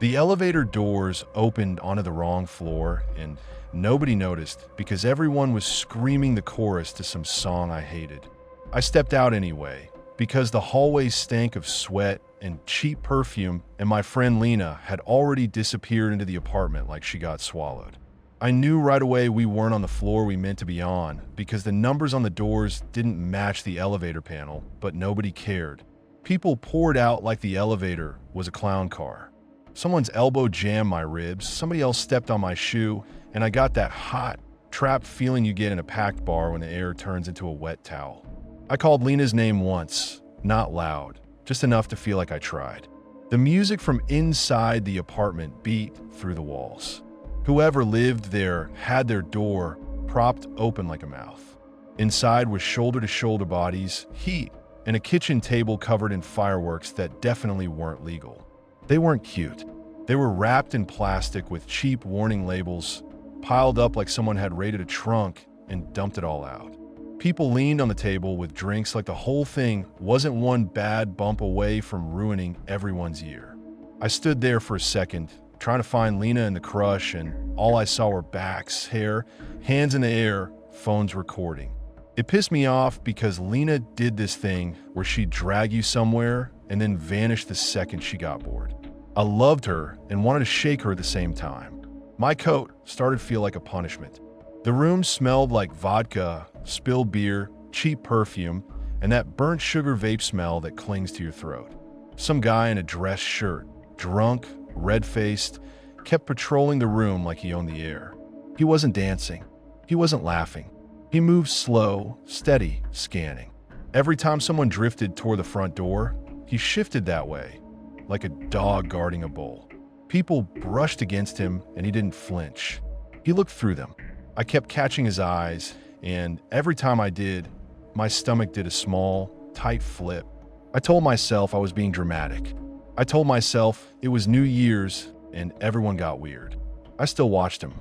The elevator doors opened onto the wrong floor, and nobody noticed because everyone was screaming the chorus to some song I hated. I stepped out anyway, because the hallway stank of sweat and cheap perfume, and my friend Lena had already disappeared into the apartment like she got swallowed. I knew right away we weren't on the floor we meant to be on because the numbers on the doors didn't match the elevator panel, but nobody cared. People poured out like the elevator was a clown car. Someone's elbow jammed my ribs, somebody else stepped on my shoe, and I got that hot, trapped feeling you get in a packed bar when the air turns into a wet towel. I called Lena's name once, not loud, just enough to feel like I tried. The music from inside the apartment beat through the walls. Whoever lived there had their door propped open like a mouth. Inside was shoulder-to-shoulder bodies, heat, and a kitchen table covered in fireworks that definitely weren't legal. They weren't cute. They were wrapped in plastic with cheap warning labels, piled up like someone had raided a trunk and dumped it all out. People leaned on the table with drinks like the whole thing wasn't one bad bump away from ruining everyone's year. I stood there for a second, trying to find Lena and the crush, and all I saw were backs, hair, hands in the air, phones recording. It pissed me off because Lena did this thing where she'd drag you somewhere and then vanish the second she got bored. I loved her and wanted to shake her at the same time. My coat started to feel like a punishment. The room smelled like vodka, spilled beer, cheap perfume, and that burnt sugar vape smell that clings to your throat. Some guy in a dress shirt, drunk, red-faced, kept patrolling the room like he owned the air. He wasn't dancing. He wasn't laughing. He moved slow, steady, scanning. Every time someone drifted toward the front door, he shifted that way, like a dog guarding a bull. People brushed against him, and he didn't flinch. He looked through them. I kept catching his eyes, and every time I did, my stomach did a small, tight flip. I told myself I was being dramatic. I told myself it was New Year's and everyone got weird. I still watched him.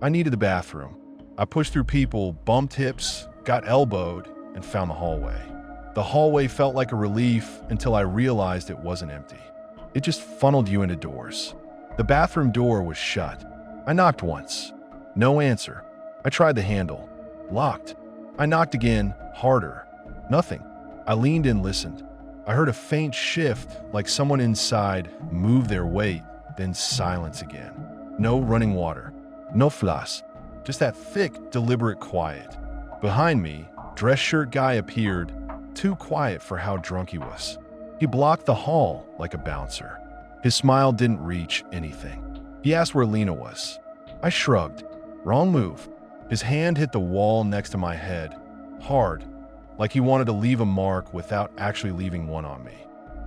I needed the bathroom. I pushed through people, bumped hips, got elbowed, and found the hallway. The hallway felt like a relief until I realized it wasn't empty. It just funneled you into doors. The bathroom door was shut. I knocked once. No answer. I tried the handle. Locked. I knocked again, harder. Nothing. I leaned in, listened. I heard a faint shift, like someone inside moved their weight, then silence again. No running water. No floss. Just that thick, deliberate quiet. Behind me, dress shirt guy appeared, too quiet for how drunk he was. He blocked the hall like a bouncer. His smile didn't reach anything. He asked where Lena was. I shrugged. Wrong move. His hand hit the wall next to my head, hard, like he wanted to leave a mark without actually leaving one on me.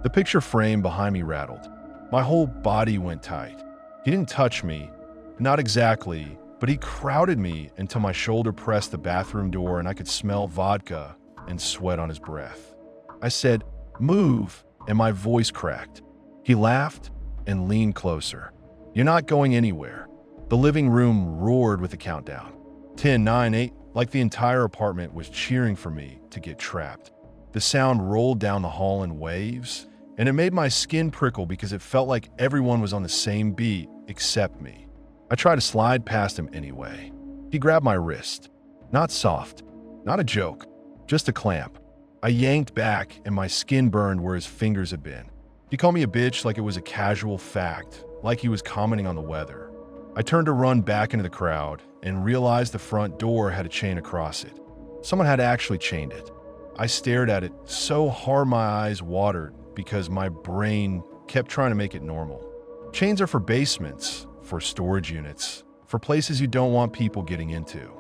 The picture frame behind me rattled. My whole body went tight. He didn't touch me, not exactly, but he crowded me until my shoulder pressed the bathroom door and I could smell vodka and sweat on his breath. I said, "Move," and my voice cracked. He laughed and leaned closer. "You're not going anywhere." The living room roared with the countdown. 10, 9, 8, like the entire apartment was cheering for me to get trapped. The sound rolled down the hall in waves, and it made my skin prickle because it felt like everyone was on the same beat except me. I tried to slide past him anyway. He grabbed my wrist. Not soft, not a joke, just a clamp. I yanked back and my skin burned where his fingers had been. He called me a bitch like it was a casual fact, like he was commenting on the weather. I turned to run back into the crowd and realized the front door had a chain across it. Someone had actually chained it. I stared at it so hard my eyes watered because my brain kept trying to make it normal. Chains are for basements, for storage units, for places you don't want people getting into.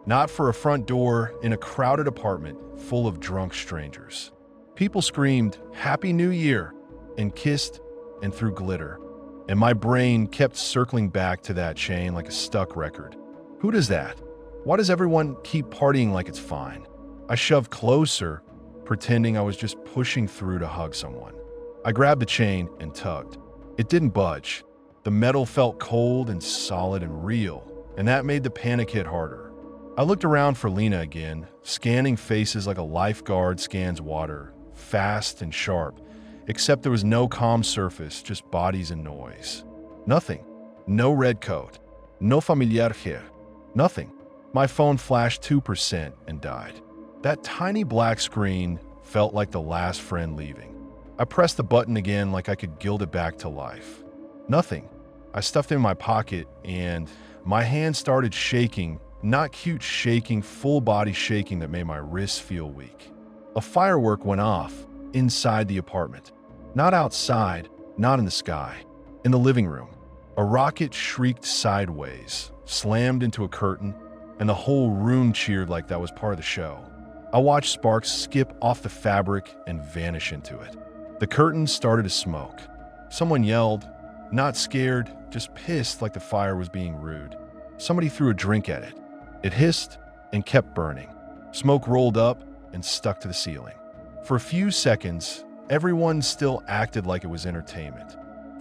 Not for a front door in a crowded apartment full of drunk strangers. People screamed, "Happy New Year," and kissed and threw glitter. And my brain kept circling back to that chain like a stuck record. Who does that? Why does everyone keep partying like it's fine? I shoved closer, pretending I was just pushing through to hug someone. I grabbed the chain and tugged. It didn't budge. The metal felt cold and solid and real, and that made the panic hit harder. I looked around for Lena again, scanning faces like a lifeguard scans water, fast and sharp, except there was no calm surface, just bodies and noise. Nothing. No red coat. No familiar here. Nothing. My phone flashed 2% and died. That tiny black screen felt like the last friend leaving. I pressed the button again like I could gild it back to life. Nothing. I stuffed it in my pocket and my hand started shaking, not cute shaking, full body shaking that made my wrists feel weak. A firework went off inside the apartment. Not outside, not in the sky. In the living room. A rocket shrieked sideways, slammed into a curtain, and the whole room cheered like that was part of the show. I watched sparks skip off the fabric and vanish into it. The curtain started to smoke. Someone yelled, not scared, just pissed like the fire was being rude. Somebody threw a drink at it. It hissed and kept burning. Smoke rolled up and stuck to the ceiling. For a few seconds, everyone still acted like it was entertainment.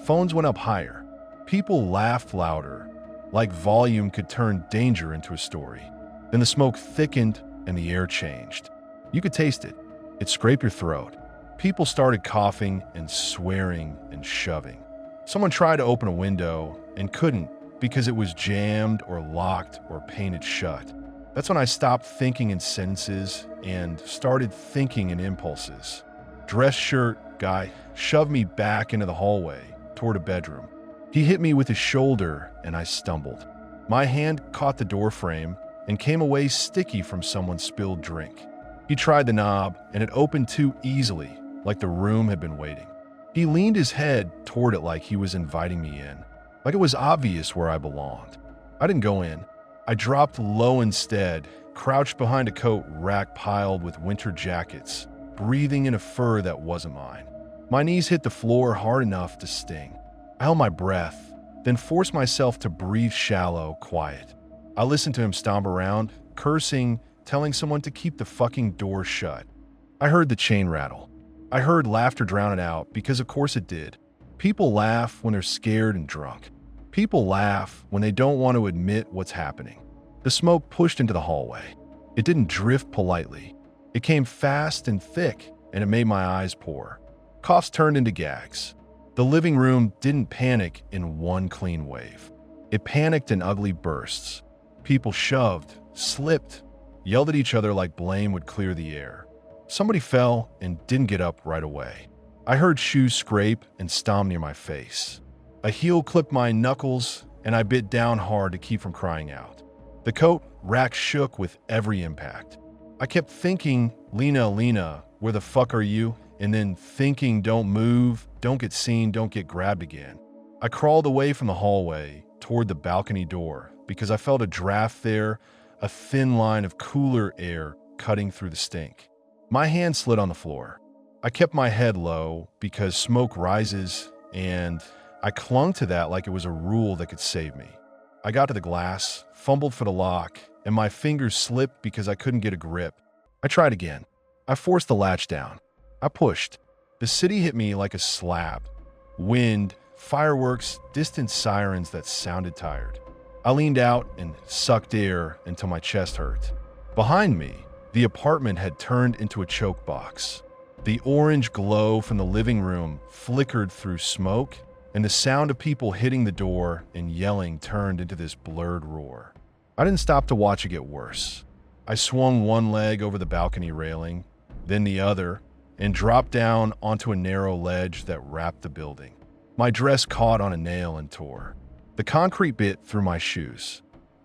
Phones went up higher. People laughed louder, like volume could turn danger into a story. Then the smoke thickened and the air changed. You could taste it. It scraped your throat. People started coughing and swearing and shoving. Someone tried to open a window and couldn't because it was jammed or locked or painted shut. That's when I stopped thinking in sentences and started thinking in impulses. Dress shirt guy shoved me back into the hallway toward a bedroom. He hit me with his shoulder and I stumbled. My hand caught the door frame and came away sticky from someone's spilled drink. He tried the knob and it opened too easily, like the room had been waiting. He leaned his head toward it like he was inviting me in, like it was obvious where I belonged. I didn't go in. I dropped low instead, crouched behind a coat rack piled with winter jackets, breathing in a fur that wasn't mine. My knees hit the floor hard enough to sting. I held my breath, then forced myself to breathe shallow, quiet. I listened to him stomp around, cursing, telling someone to keep the fucking door shut. I heard the chain rattle. I heard laughter drown it out because of course it did. People laugh when they're scared and drunk. People laugh when they don't want to admit what's happening. The smoke pushed into the hallway. It didn't drift politely. It came fast and thick, and it made my eyes pour. Coughs turned into gags. The living room didn't panic in one clean wave. It panicked in ugly bursts. People shoved, slipped, yelled at each other like blame would clear the air. Somebody fell and didn't get up right away. I heard shoes scrape and stomp near my face. A heel clipped my knuckles, and I bit down hard to keep from crying out. The coat rack shook with every impact. I kept thinking, Lena, where the fuck are you? And then thinking, don't move, don't get seen, don't get grabbed again. I crawled away from the hallway toward the balcony door because I felt a draft there, a thin line of cooler air cutting through the stink. My hand slid on the floor. I kept my head low because smoke rises, and I clung to that like it was a rule that could save me. I got to the glass, fumbled for the lock, and my fingers slipped because I couldn't get a grip. I tried again. I forced the latch down. I pushed. The city hit me like a slap. Wind, fireworks, distant sirens that sounded tired. I leaned out and sucked air until my chest hurt. Behind me, the apartment had turned into a choke box. The orange glow from the living room flickered through smoke, and the sound of people hitting the door and yelling turned into this blurred roar. I didn't stop to watch it get worse. I swung one leg over the balcony railing, then the other, and dropped down onto a narrow ledge that wrapped the building. My dress caught on a nail and tore. The concrete bit through my shoes.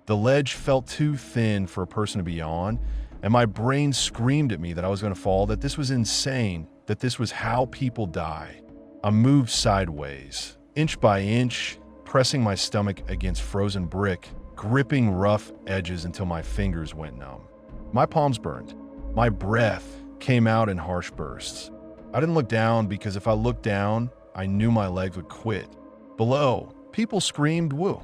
The ledge felt too thin for a person to be on, and my brain screamed at me that I was going to fall, that this was insane, that this was how people die. I moved sideways, inch by inch, pressing my stomach against frozen brick, gripping rough edges until my fingers went numb. My palms burned. My breath came out in harsh bursts. I didn't look down because if I looked down, I knew my legs would quit. Below, people screamed woo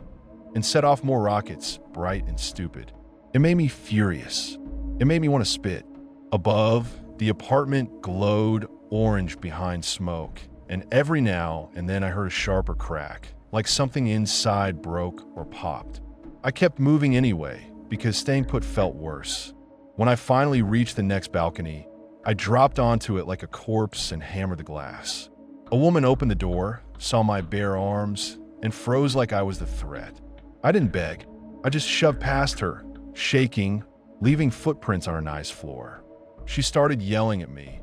and set off more rockets, bright and stupid. It made me furious. It made me want to spit. Above, the apartment glowed orange behind smoke, and every now and then I heard a sharper crack, like something inside broke or popped. I kept moving anyway because staying put felt worse. When I finally reached the next balcony, I dropped onto it like a corpse and hammered the glass. A woman opened the door, saw my bare arms, and froze like I was the threat. I didn't beg. I just shoved past her, shaking, leaving footprints on her nice floor. She started yelling at me,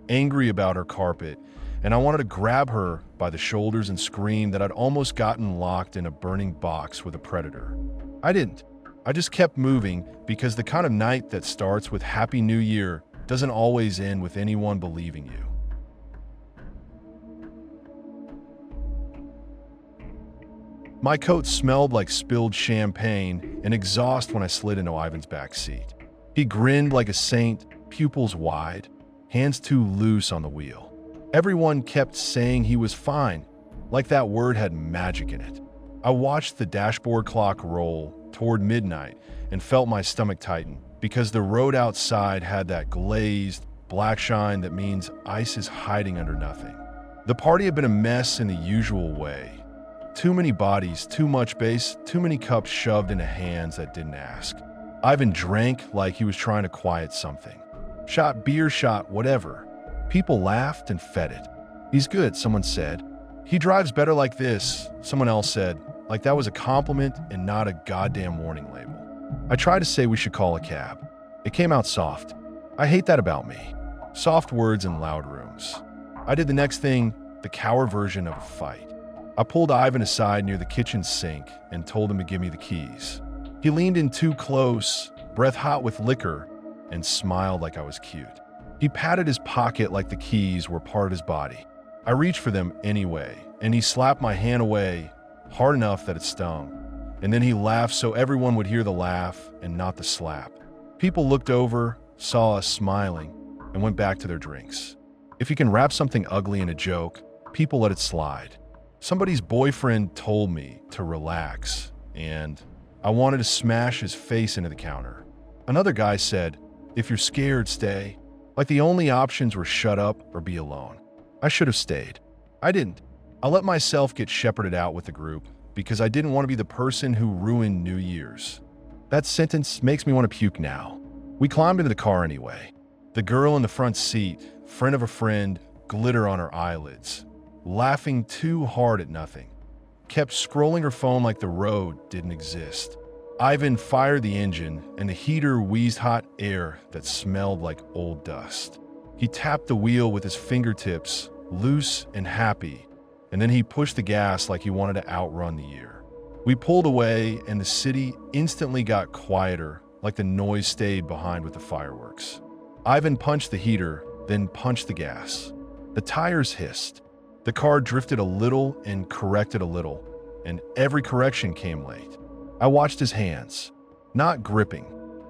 angry about her carpet, and I wanted to grab her by the shoulders and scream that I'd almost gotten locked in a burning box with a predator. I didn't. I just kept moving because the kind of night that starts with Happy New Year doesn't always end with anyone believing you. My coat smelled like spilled champagne and exhaust when I slid into Ivan's back seat. He grinned like a saint, pupils wide, hands too loose on the wheel. Everyone kept saying he was fine, like that word had magic in it. I watched the dashboard clock roll toward midnight and felt my stomach tighten because the road outside had that glazed, black shine that means ice is hiding under nothing. The party had been a mess in the usual way. Too many bodies, too much bass, too many cups shoved into hands that didn't ask. Ivan drank like he was trying to quiet something. Shot beer, shot whatever. People laughed and fed it. He's good, someone said. He drives better like this, someone else said, like that was a compliment and not a goddamn warning label. I tried to say we should call a cab. It came out soft. I hate that about me. Soft words in loud rooms. I did the next thing, the coward version of a fight. I pulled Ivan aside near the kitchen sink and told him to give me the keys. He leaned in too close, breath hot with liquor, and smiled like I was cute. He patted his pocket like the keys were part of his body. I reached for them anyway, and he slapped my hand away hard enough that it stung. And then he laughed so everyone would hear the laugh and not the slap. People looked over, saw us smiling, and went back to their drinks. If you can wrap something ugly in a joke, people let it slide. Somebody's boyfriend told me to relax, and I wanted to smash his face into the counter. Another guy said, "If you're scared, stay." Like the only options were shut up or be alone. I should have stayed. I didn't. I let myself get shepherded out with the group because I didn't want to be the person who ruined New Year's. That sentence makes me want to puke now. We climbed into the car anyway. The girl in the front seat, friend of a friend, glitter on her eyelids, laughing too hard at nothing, kept scrolling her phone like the road didn't exist. Ivan fired the engine, and the heater wheezed hot air that smelled like old dust. He tapped the wheel with his fingertips, loose and happy, and then he pushed the gas like he wanted to outrun the year. We pulled away, and the city instantly got quieter, like the noise stayed behind with the fireworks. Ivan punched the heater, then punched the gas. The tires hissed. The car drifted a little and corrected a little, and every correction came late. I watched his hands, not gripping,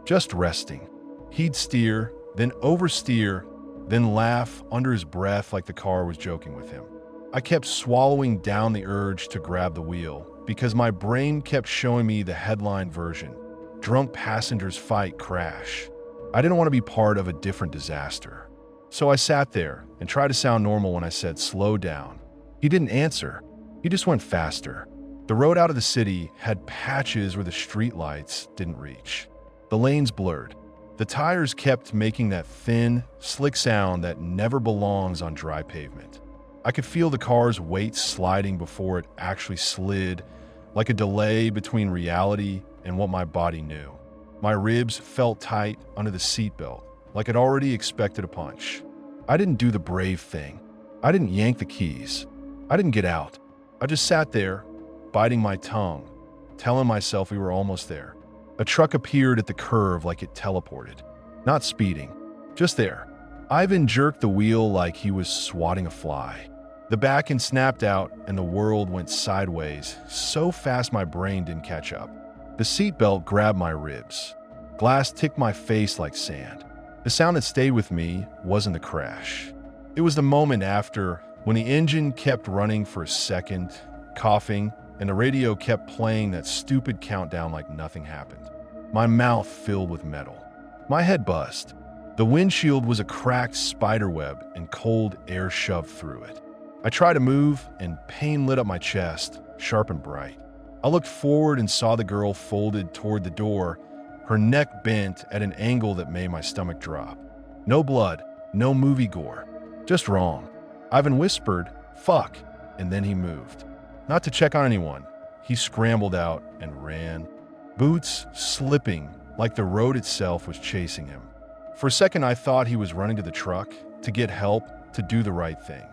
just resting. He'd steer, then oversteer, then laugh under his breath like the car was joking with him. I kept swallowing down the urge to grab the wheel because my brain kept showing me the headline version, "Drunk passengers fight crash." I didn't want to be part of a different disaster. So I sat there and tried to sound normal when I said, "Slow down." He didn't answer. He just went faster. The road out of the city had patches where the street lights didn't reach. The lanes blurred. The tires kept making that thin, slick sound that never belongs on dry pavement. I could feel the car's weight sliding before it actually slid, like a delay between reality and what my body knew. My ribs felt tight under the seatbelt, like I'd already expected a punch. I didn't do the brave thing. I didn't yank the keys. I didn't get out. I just sat there, biting my tongue, telling myself we were almost there. A truck appeared at the curve like it teleported. Not speeding, just there. Ivan jerked the wheel like he was swatting a fly. The back end snapped out and the world went sideways so fast my brain didn't catch up. The seatbelt grabbed my ribs. Glass ticked my face like sand. The sound that stayed with me wasn't the crash. It was the moment after, when the engine kept running for a second, coughing, and the radio kept playing that stupid countdown like nothing happened. My mouth filled with metal. My head buzzed. The windshield was a cracked spiderweb and cold air shoved through it. I tried to move, and pain lit up my chest, sharp and bright. I looked forward and saw the girl folded toward the door, her neck bent at an angle that made my stomach drop. No blood, no movie gore, just wrong. Ivan whispered, "Fuck," and then he moved. not to check on anyone. He scrambled out and ran, boots slipping like the road itself was chasing him. For a second, I thought he was running to the truck to get help, to do the right thing.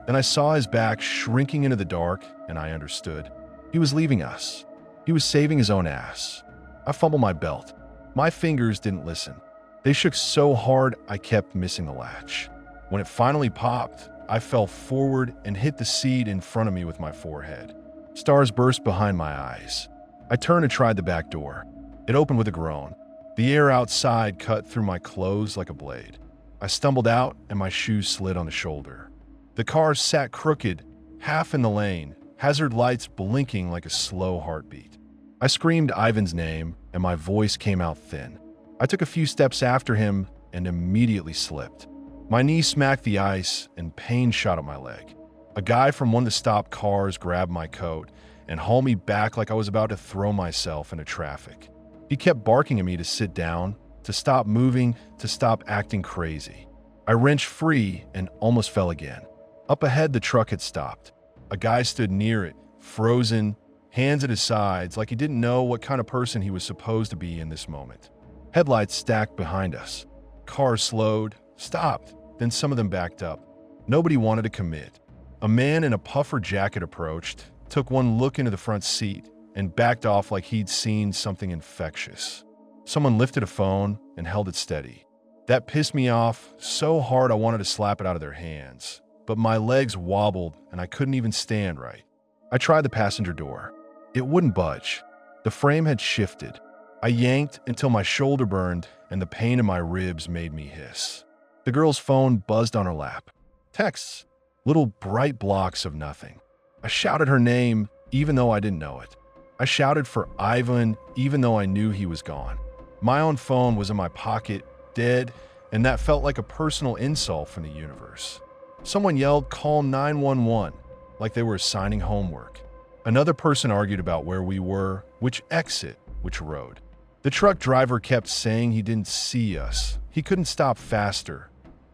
Then I saw his back shrinking into the dark, and I understood. He was leaving us. He was saving his own ass. I fumbled my belt. My fingers didn't listen. They shook so hard I kept missing the latch. When it finally popped, I fell forward and hit the seat in front of me with my forehead. Stars burst behind my eyes. I turned and tried the back door. It opened with a groan. The air outside cut through my clothes like a blade. I stumbled out and my shoes slid on the shoulder. The car sat crooked, half in the lane, hazard lights blinking like a slow heartbeat. I screamed Ivan's name and my voice came out thin. I took a few steps after him and immediately slipped. My knee smacked the ice and pain shot up my leg. A guy from one of the stopped cars grabbed my coat and hauled me back like I was about to throw myself into traffic. He kept barking at me to sit down, to stop moving, to stop acting crazy. I wrenched free and almost fell again. Up ahead, the truck had stopped. A guy stood near it, frozen, hands at his sides, like he didn't know what kind of person he was supposed to be in this moment. Headlights stacked behind us. Cars slowed, stopped, then some of them backed up. Nobody wanted to commit. A man in a puffer jacket approached, took one look into the front seat, and backed off like he'd seen something infectious. Someone lifted a phone and held it steady. That pissed me off so hard I wanted to slap it out of their hands, but my legs wobbled and I couldn't even stand right. I tried the passenger door. It wouldn't budge. The frame had shifted. I yanked until my shoulder burned and the pain in my ribs made me hiss. The girl's phone buzzed on her lap. Texts. Little bright blocks of nothing. I shouted her name even though I didn't know it. I shouted for Ivan even though I knew he was gone. My own phone was in my pocket, dead, and that felt like a personal insult from the universe. Someone yelled, "Call 911," like they were assigning homework. Another person argued about where we were, which exit, which road. The truck driver kept saying he didn't see us. He couldn't stop faster.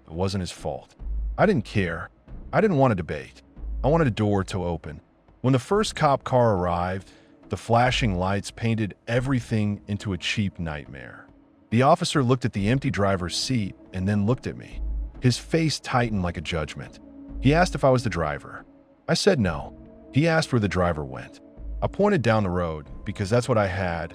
It wasn't his fault. I didn't care. I didn't want to debate. I wanted a door to open. When the first cop car arrived, the flashing lights painted everything into a cheap nightmare. The officer looked at the empty driver's seat and then looked at me. His face tightened like a judgment. He asked if I was the driver. I said no. He asked where the driver went. I pointed down the road because that's what I had,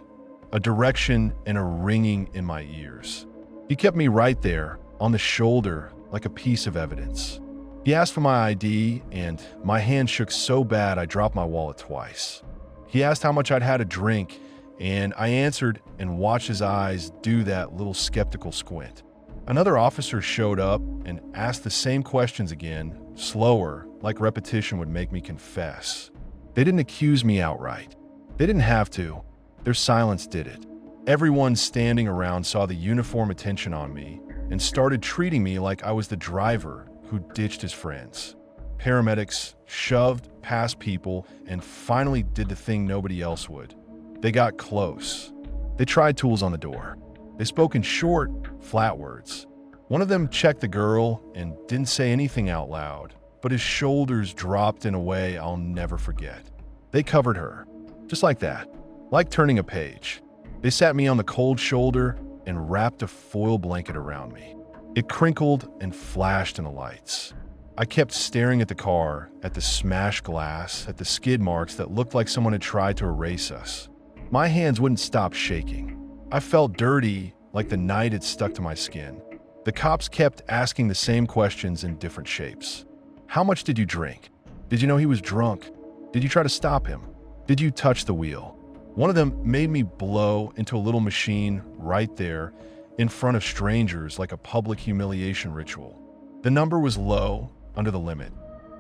a direction and a ringing in my ears. He kept me right there, on the shoulder, like a piece of evidence. He asked for my ID, and my hand shook so bad I dropped my wallet twice. He asked how much I'd had to drink, and I answered and watched his eyes do that little skeptical squint. Another officer showed up and asked the same questions again, slower, like repetition would make me confess. They didn't accuse me outright. They didn't have to. Their silence did it. Everyone standing around saw the uniform attention on me and started treating me like I was the driver who ditched his friends. Paramedics shoved past people and finally did the thing nobody else would. They got close. They tried tools on the door. They spoke in short, flat words. One of them checked the girl and didn't say anything out loud, but his shoulders dropped in a way I'll never forget. They covered her, just like that, like turning a page. They sat me on the cold shoulder and wrapped a foil blanket around me. It crinkled and flashed in the lights. I kept staring at the car, at the smashed glass, at the skid marks that looked like someone had tried to erase us. My hands wouldn't stop shaking. I felt dirty, like the night had stuck to my skin. The cops kept asking the same questions in different shapes. How much did you drink? Did you know he was drunk? Did you try to stop him? Did you touch the wheel? One of them made me blow into a little machine right there in front of strangers like a public humiliation ritual. The number was low, under the limit,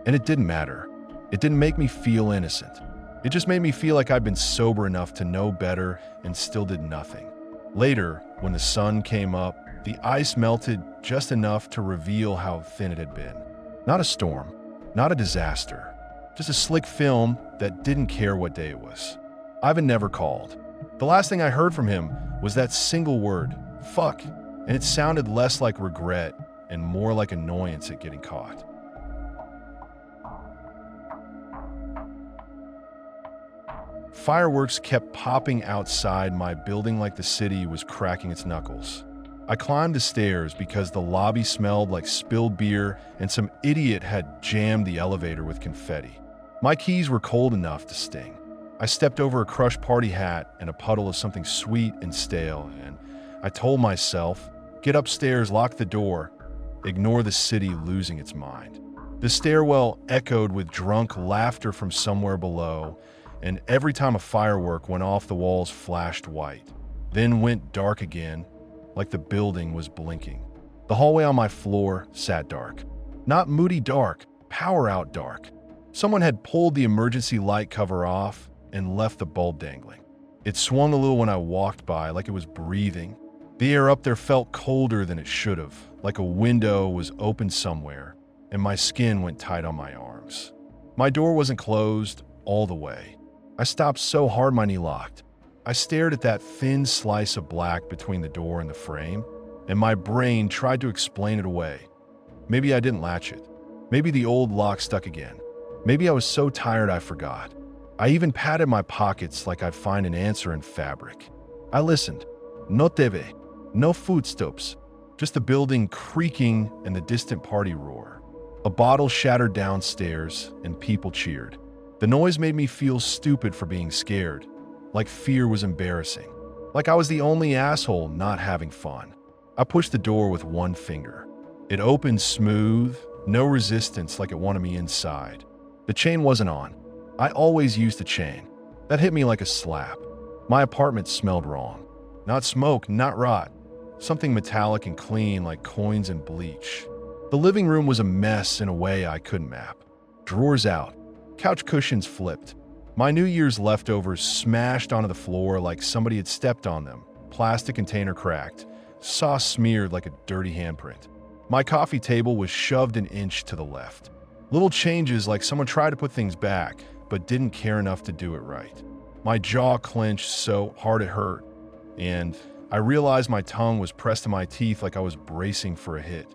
and it didn't matter. It didn't make me feel innocent. It just made me feel like I'd been sober enough to know better and still did nothing. Later, when the sun came up, the ice melted just enough to reveal how thin it had been. Not a storm, not a disaster, just a slick film that didn't care what day it was. Ivan never called. The last thing I heard from him was that single word, fuck, and it sounded less like regret and more like annoyance at getting caught. Fireworks kept popping outside my building like the city was cracking its knuckles. I climbed the stairs because the lobby smelled like spilled beer and some idiot had jammed the elevator with confetti. My keys were cold enough to sting. I stepped over a crushed party hat and a puddle of something sweet and stale, and I told myself, get upstairs, lock the door, ignore the city losing its mind. The stairwell echoed with drunk laughter from somewhere below, and every time a firework went off, the walls flashed white, then went dark again, like the building was blinking. The hallway on my floor sat dark. Not moody dark, power out dark. Someone had pulled the emergency light cover off and left the bulb dangling. It swung a little when I walked by, like it was breathing. The air up there felt colder than it should have, like a window was open somewhere, and my skin went tight on my arms. My door wasn't closed all the way. I stopped so hard my knee locked. I stared at that thin slice of black between the door and the frame, and my brain tried to explain it away. Maybe I didn't latch it. Maybe the old lock stuck again. Maybe I was so tired I forgot. I even patted my pockets like I'd find an answer in fabric. I listened. No TV, no footsteps, just the building creaking and the distant party roar. A bottle shattered downstairs and people cheered. The noise made me feel stupid for being scared, like fear was embarrassing, like I was the only asshole not having fun. I pushed the door with one finger. It opened smooth, no resistance like it wanted me inside. The chain wasn't on. I always used the chain. That hit me like a slap. My apartment smelled wrong. Not smoke, not rot. Something metallic and clean like coins and bleach. The living room was a mess in a way I couldn't map. Drawers out. Couch cushions flipped. My New Year's leftovers smashed onto the floor like somebody had stepped on them. Plastic container cracked. Sauce smeared like a dirty handprint. My coffee table was shoved an inch to the left. Little changes like someone tried to put things back, but didn't care enough to do it right. My jaw clenched so hard it hurt, and I realized my tongue was pressed to my teeth like I was bracing for a hit.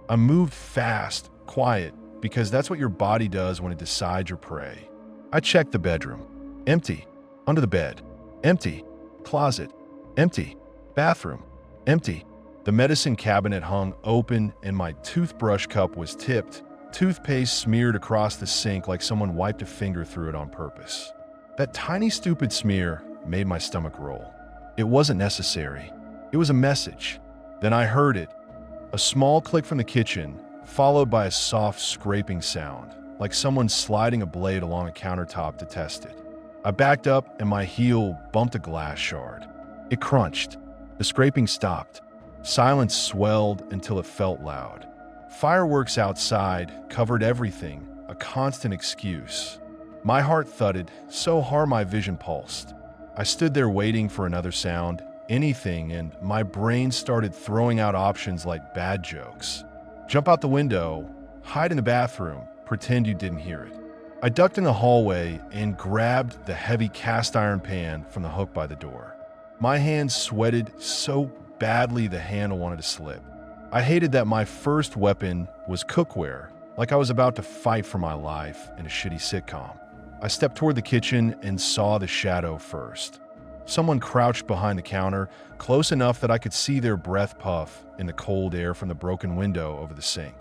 I moved fast, quiet, because that's what your body does when it decides your prey. I checked the bedroom. Empty. Under the bed. Empty. Closet. Empty. Bathroom. Empty. The medicine cabinet hung open and my toothbrush cup was tipped, toothpaste smeared across the sink like someone wiped a finger through it on purpose. That tiny stupid smear made my stomach roll. It wasn't necessary. It was a message. Then I heard it. A small click from the kitchen, followed by a soft scraping sound, like someone sliding a blade along a countertop to test it. I backed up and my heel bumped a glass shard. It crunched. The scraping stopped. Silence swelled until it felt loud. Fireworks outside covered everything, a constant excuse. My heart thudded so hard my vision pulsed. I stood there waiting for another sound, anything, and my brain started throwing out options like bad jokes. Jump out the window, hide in the bathroom, pretend you didn't hear it. I ducked in the hallway and grabbed the heavy cast iron pan from the hook by the door. My hands sweated so badly the handle wanted to slip. I hated that my first weapon was cookware, like I was about to fight for my life in a shitty sitcom. I stepped toward the kitchen and saw the shadow first. Someone crouched behind the counter, close enough that I could see their breath puff in the cold air from the broken window over the sink.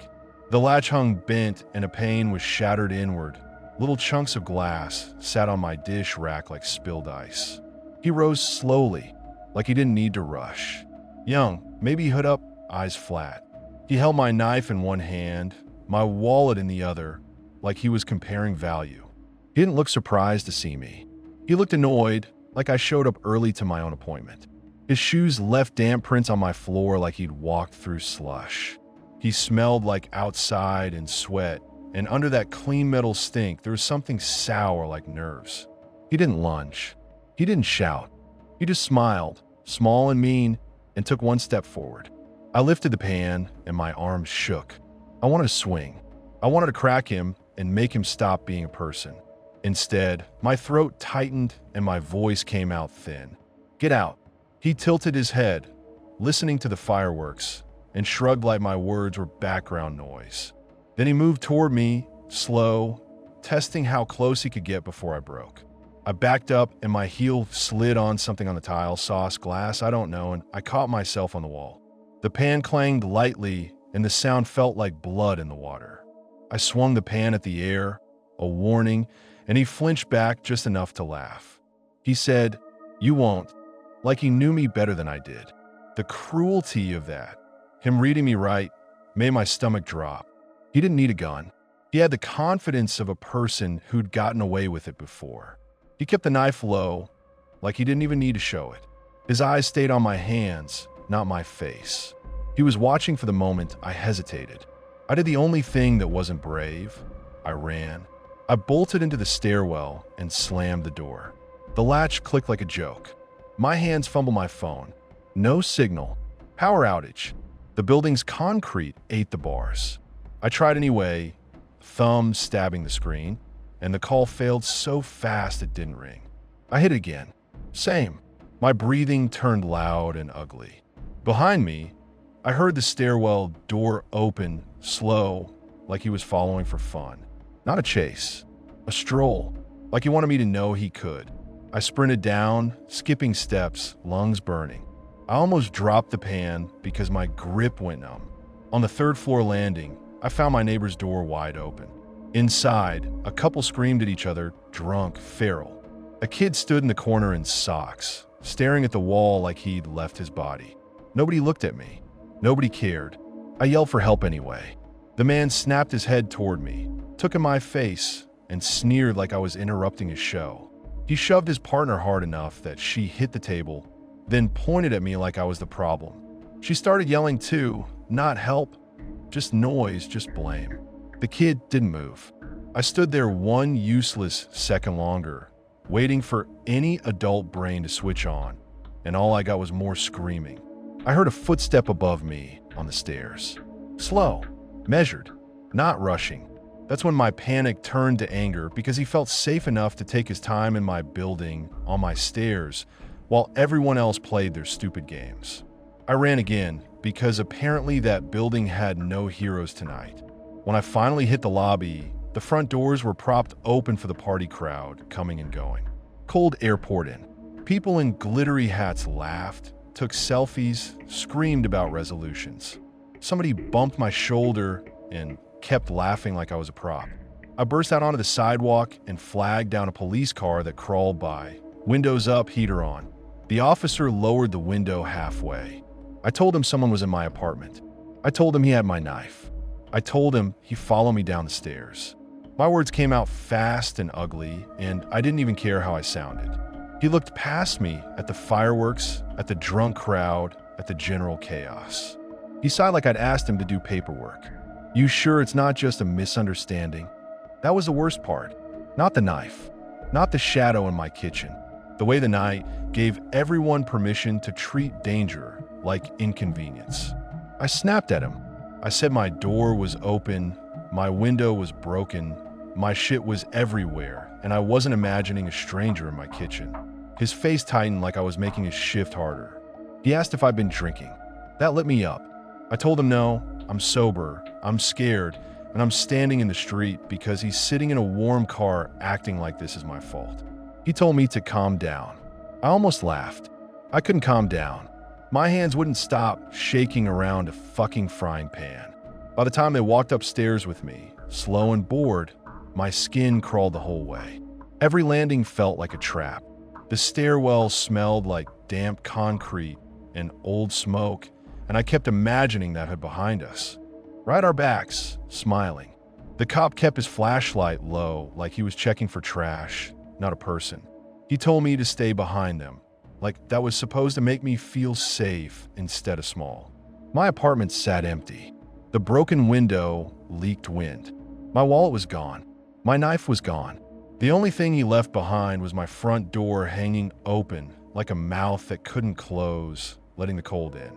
The latch hung bent and a pane was shattered inward. Little chunks of glass sat on my dish rack like spilled ice. He rose slowly, like he didn't need to rush. Young, maybe hood up, eyes flat. He held my knife in one hand, my wallet in the other, like he was comparing value. He didn't look surprised to see me. He looked annoyed, like I showed up early to my own appointment. His shoes left damp prints on my floor like he'd walked through slush. He smelled like outside and sweat, and under that clean metal stink, there was something sour like nerves. He didn't lunge. He didn't shout. He just smiled, small and mean, and took one step forward. I lifted the pan, and my arms shook. I wanted to swing. I wanted to crack him and make him stop being a person. Instead, my throat tightened and my voice came out thin. Get out. He tilted his head, listening to the fireworks, and shrugged like my words were background noise. Then he moved toward me, slow, testing how close he could get before I broke. I backed up and my heel slid on something on the tile, sauce, glass, I don't know, and I caught myself on the wall. The pan clanged lightly and the sound felt like blood in the water. I swung the pan at the air, a warning, and he flinched back just enough to laugh. He said, "You won't," like he knew me better than I did. The cruelty of that, him reading me right, made my stomach drop. He didn't need a gun. He had the confidence of a person who'd gotten away with it before. He kept the knife low, like he didn't even need to show it. His eyes stayed on my hands, not my face. He was watching for the moment I hesitated. I did the only thing that wasn't brave. I ran. I bolted into the stairwell and slammed the door. The latch clicked like a joke. My hands fumbled my phone. No signal. Power outage. The building's concrete ate the bars. I tried anyway, thumb stabbing the screen, and the call failed so fast it didn't ring. I hit it again. Same. My breathing turned loud and ugly. Behind me, I heard the stairwell door open, slow, like he was following for fun. Not a chase. A stroll, like he wanted me to know he could. I sprinted down, skipping steps, lungs burning. I almost dropped the pan because my grip went numb. On the third-floor landing, I found my neighbor's door wide open. Inside, a couple screamed at each other, drunk, feral. A kid stood in the corner in socks, staring at the wall like he'd left his body. Nobody looked at me. Nobody cared. I yelled for help anyway. The man snapped his head toward me, took in my face, and sneered like I was interrupting his show. He shoved his partner hard enough that she hit the table, then pointed at me like I was the problem. She started yelling too, not help, just noise, just blame. The kid didn't move. I stood there one useless second longer, waiting for any adult brain to switch on, and all I got was more screaming. I heard a footstep above me on the stairs. Slow, measured, not rushing. That's when my panic turned to anger because he felt safe enough to take his time in my building, on my stairs, while everyone else played their stupid games. I ran again because apparently that building had no heroes tonight. When I finally hit the lobby, the front doors were propped open for the party crowd coming and going. Cold air poured in. People in glittery hats laughed, took selfies, screamed about resolutions. Somebody bumped my shoulder and kept laughing like I was a prop. I burst out onto the sidewalk and flagged down a police car that crawled by. Windows up, heater on. The officer lowered the window halfway. I told him someone was in my apartment. I told him he had my knife. I told him he followed me down the stairs. My words came out fast and ugly, and I didn't even care how I sounded. He looked past me at the fireworks, at the drunk crowd, at the general chaos. He sighed like I'd asked him to do paperwork. "You sure it's not just a misunderstanding?" That was the worst part. Not the knife. Not the shadow in my kitchen. The way the night gave everyone permission to treat danger like inconvenience. I snapped at him. I said my door was open, my window was broken, my shit was everywhere, and I wasn't imagining a stranger in my kitchen. His face tightened like I was making his shift harder. He asked if I'd been drinking. That lit me up. I told him no, I'm sober, I'm scared, and I'm standing in the street because he's sitting in a warm car acting like this is my fault. He told me to calm down. I almost laughed. I couldn't calm down. My hands wouldn't stop shaking around a fucking frying pan. By the time they walked upstairs with me, slow and bored, my skin crawled the whole way. Every landing felt like a trap. The stairwell smelled like damp concrete and old smoke, and I kept imagining that behind us. Right at our backs, smiling. The cop kept his flashlight low like he was checking for trash, not a person. He told me to stay behind them, like that was supposed to make me feel safe instead of small. My apartment sat empty. The broken window leaked wind. My wallet was gone. My knife was gone. The only thing he left behind was my front door hanging open like a mouth that couldn't close, letting the cold in.